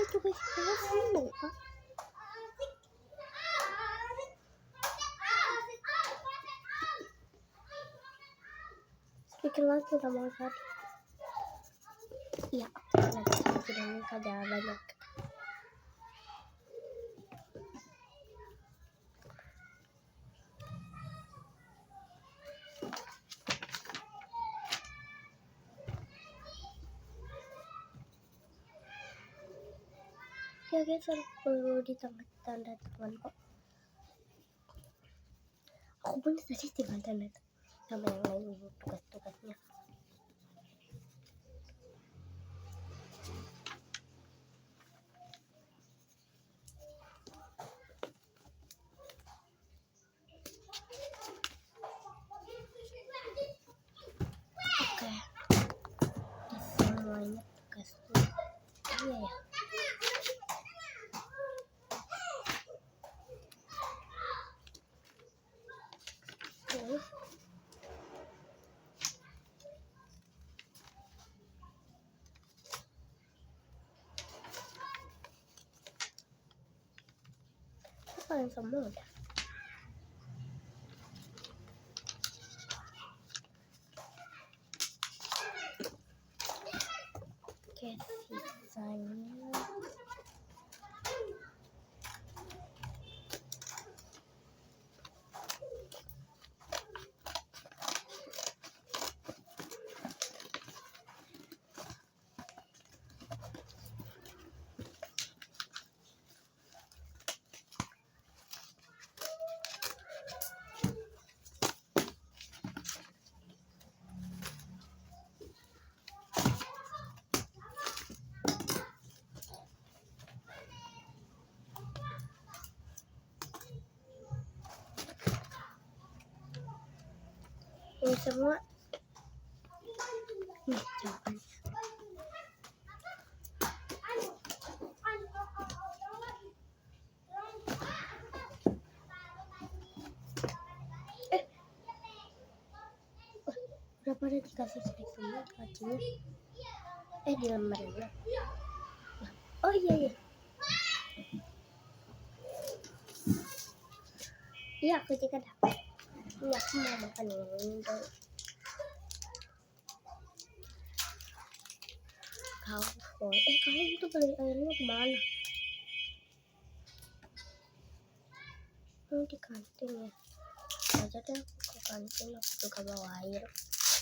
tugas kelas seneng Pak. Bikin lagi sama tadi. Iya, nanti bikin ada banyak. Ya guys, perlu di tanda tangan kok. Aku pun tadi tinggal tanda sama yang lain tugas-tugasnya. Oke, semuanya tugasnya. Iya ya. Apa yang semua udah? Oke, sisanya ini semua nih jawabannya. Udah pada dikasih stick semua kacinya. Di lemarinya. Oh iya. Iya, aku juga dapat. Ini aku mau makan ini dong. Cowboy. Kalian tuh beli airnya kemana? Di kantin ya. Aja deh aku ke kantin, aku juga bawa air.